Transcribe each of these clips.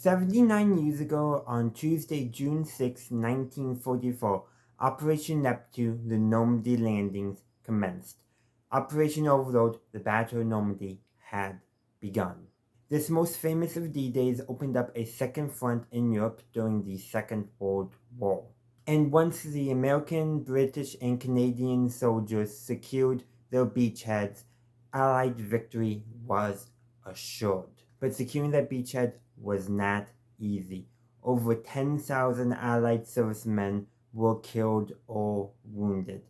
79 years ago, on Tuesday, June 6, 1944, Operation Neptune, the Normandy landings commenced. Operation Overlord, the Battle of Normandy, had begun. This most famous of D-Days opened up a second front in Europe during the Second World War. And once the American, British, and Canadian soldiers secured their beachheads, Allied victory was assured. But securing that beachhead was not easy. Over 10,000 Allied servicemen were killed or wounded,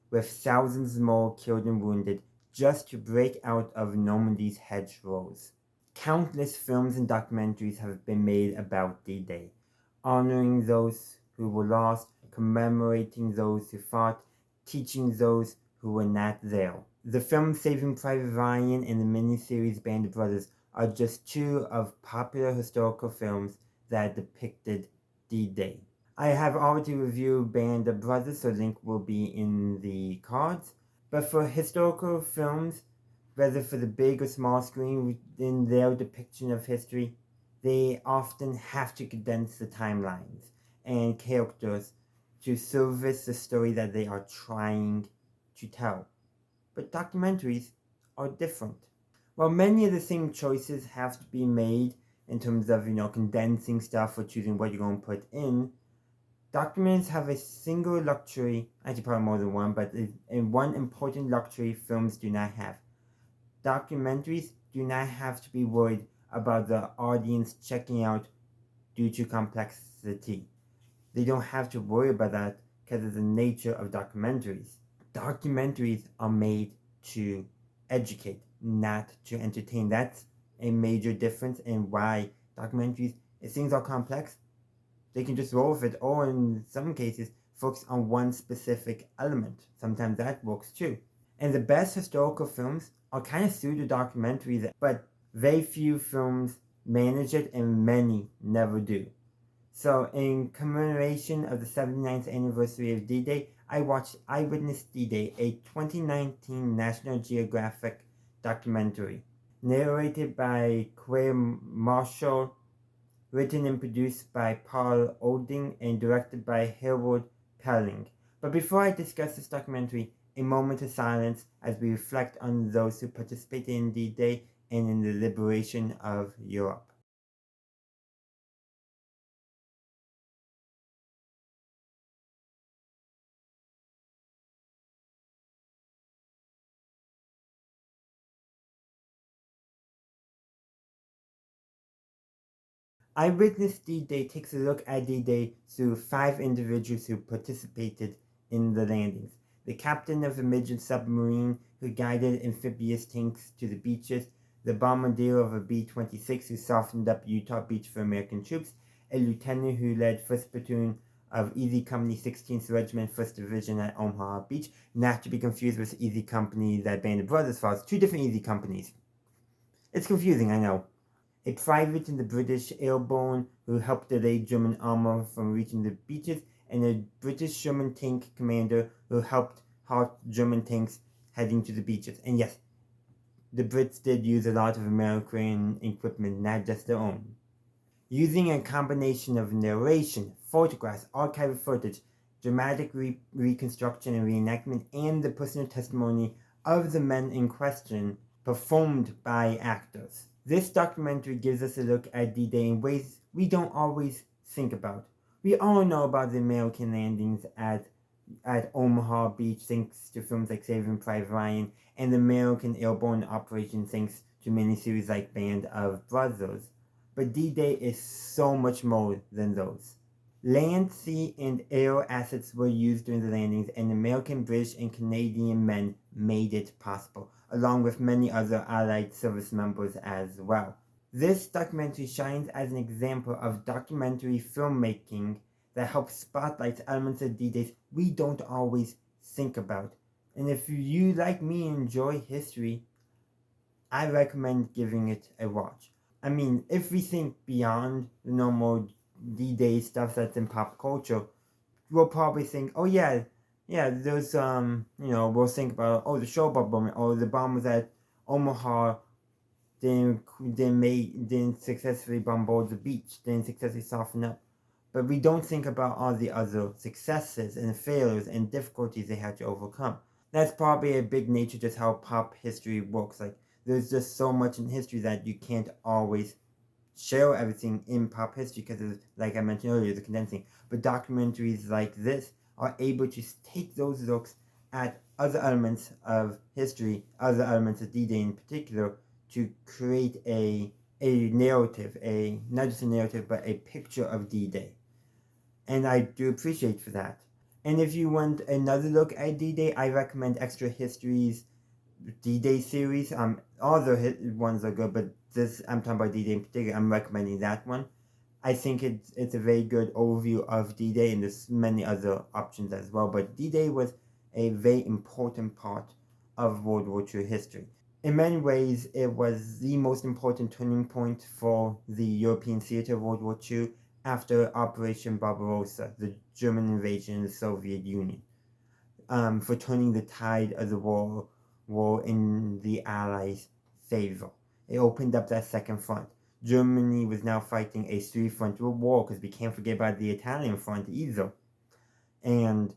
with thousands more killed and wounded just to break out of Normandy's hedgerows. Countless films and documentaries have been made about D-Day, honoring those who were lost, commemorating those who fought, teaching those who were not there. The film Saving Private Ryan and the miniseries Band of Brothers are just two of popular historical films that depicted D-Day. I have already reviewed Band of Brothers, so link will be in the cards. But for historical films, whether for the big or small screen, in their depiction of history, they often have to condense the timelines and characters to service the story that they are trying to tell. But documentaries are different. While many of the same choices have to be made in terms of, condensing stuff or choosing what you're going to put in, documentaries have a single luxury, actually probably more than one, but one important luxury films do not have. Documentaries do not have to be worried about the audience checking out due to complexity. They don't have to worry about that because of the nature of documentaries. Documentaries are made to educate, not to entertain. That's a major difference in why documentaries, if things are complex, they can just roll with it, or in some cases, focus on one specific element. Sometimes that works too. And the best historical films are kind of pseudo-documentaries, but very few films manage it and many never do. So in commemoration of the 79th anniversary of D-Day, I watched Eyewitness D-Day, a 2019 National Geographic documentary. Narrated by Qarie Marshal, written and produced by Paul Olding, and directed by Hereward Pelling. But before I discuss this documentary, a moment of silence as we reflect on those who participated in D-Day and in the liberation of Europe. Eyewitness D-Day takes a look at D-Day through 5 individuals who participated in the landings. The captain of a midget submarine who guided amphibious tanks to the beaches, the bombardier of a B-26 who softened up Utah Beach for American troops, a lieutenant who led 1st Platoon of Easy Company 16th Regiment 1st Division at Omaha Beach, not to be confused with Easy Company that Band of Brothers fought. 2 different Easy Companies. It's confusing, I know. A private in the British Airborne who helped delay German armor from reaching the beaches, and a British Sherman tank commander who helped halt German tanks heading to the beaches. And yes, the Brits did use a lot of American equipment, not just their own. Using a combination of narration, photographs, archival footage, dramatic reconstruction and reenactment, and the personal testimony of the men in question performed by actors. This documentary gives us a look at D-Day in ways we don't always think about. We all know about the American landings at Omaha Beach thanks to films like Saving Private Ryan, and the American airborne operation thanks to miniseries like Band of Brothers. But D-Day is so much more than those. Land, sea, and air assets were used during the landings, and American, British, and Canadian men made it possible, along with many other Allied service members as well. This documentary shines as an example of documentary filmmaking that helps spotlight elements of D-Days we don't always think about. And if you, like me, enjoy history, I recommend giving it a watch. I mean, if we think beyond the normal D-Day stuff that's in pop culture, we'll probably think, oh yeah, there's, we'll think about, the showboat bombing, or the bombers at Omaha didn't successfully bombard the beach, didn't successfully soften up. But we don't think about all the other successes and failures and difficulties they had to overcome. That's probably a big nature just how pop history works. Like, there's just so much in history that you can't always share everything in pop history because, like I mentioned earlier, the condensing. But documentaries like this are able to take those looks at other elements of history, other elements of D-Day in particular, to create a narrative, not just a narrative, but a picture of D-Day. And I do appreciate for that. And if you want another look at D-Day, I recommend Extra History's D-Day series. All the ones are good, but this, I'm talking about D-Day in particular, I'm recommending that one. I think it's a very good overview of D-Day, and there's many other options as well, but D-Day was a very important part of World War II history. In many ways, it was the most important turning point for the European theater of World War II after Operation Barbarossa, the German invasion of the Soviet Union, for turning the tide of the war in the Allies' favor. It opened up that second front. Germany was now fighting a three-front war, because we can't forget about the Italian front either. And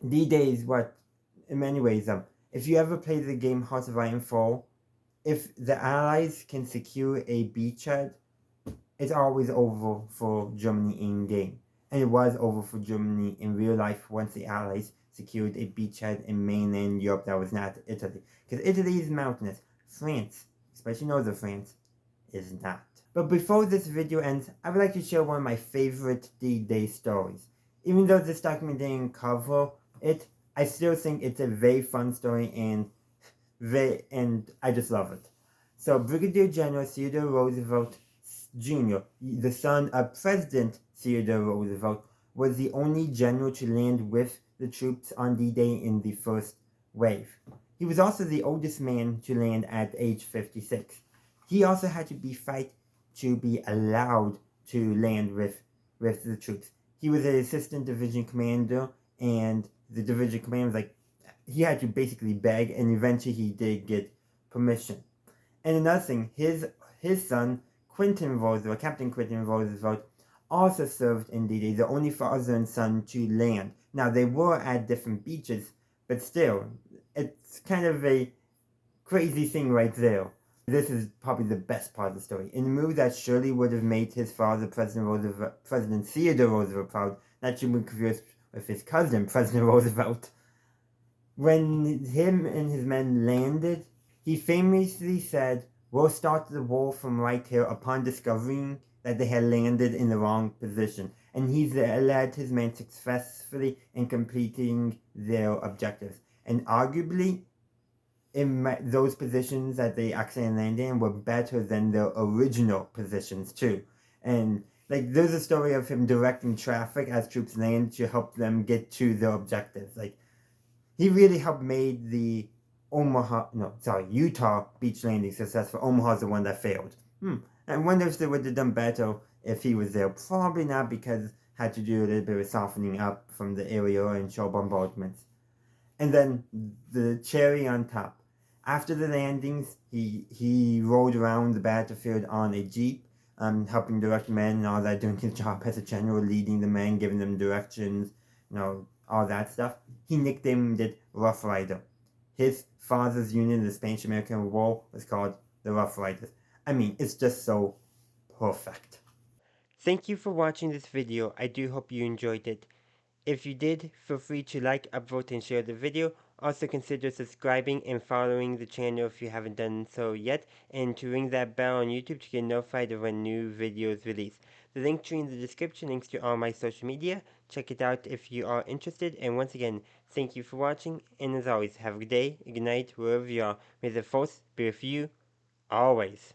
D-Day is what, in many ways, if you ever play the game Hearts of Iron 4, if the Allies can secure a beachhead, it's always over for Germany in game. And it was over for Germany in real life once the Allies secured a beachhead in mainland Europe that was not Italy. Because Italy is mountainous. France, especially northern France, is not. But before this video ends, I would like to share one of my favorite D-Day stories. Even though this document didn't cover it, I still think it's a very fun story, and I just love it. So Brigadier General Theodore Roosevelt Jr., the son of President Theodore Roosevelt, was the only general to land with the troops on D-Day in the first wave. He was also the oldest man to land at age 56. He also had to fight to be allowed to land with the troops. He was an assistant division commander, and the division commander was like, he had to basically beg, and eventually he did get permission. And another thing, his son, Captain Quentin Roosevelt, also served in D-Day, the only father and son to land. Now, they were at different beaches, but still, it's kind of a crazy thing right there. This is probably the best part of the story. In a move that surely would have made his father, President Theodore Roosevelt, proud, not to be confused with his cousin, President Roosevelt. When him and his men landed, he famously said, "We'll start the war from right here," upon discovering that they had landed in the wrong position. And he led his men successfully in completing their objectives. And arguably, those positions that they actually landed in were better than their original positions too. And like, there's a story of him directing traffic as troops land to help them get to their objectives. Like, he really helped made the Utah beach landing successful. Omaha's the one that failed. I wonder if they would have done better if he was there. Probably not, because had to do a little bit of softening up from the area and shore bombardments. And then the cherry on top. After the landings, he rode around the battlefield on a jeep, helping direct men and all that, doing his job as a general, leading the men, giving them directions, all that stuff. He nicknamed it Rough Rider. His father's unit in the Spanish-American War was called the Rough Riders. I mean, it's just so perfect. Thank you for watching this video. I do hope you enjoyed it. If you did, feel free to like, upvote, and share the video. Also consider subscribing and following the channel if you haven't done so yet, and to ring that bell on YouTube to get notified of when new videos release. The link tree in the description links to all my social media. Check it out if you are interested. And once again, thank you for watching, and as always, have a good day, a good night, wherever you are. May the force be with you always.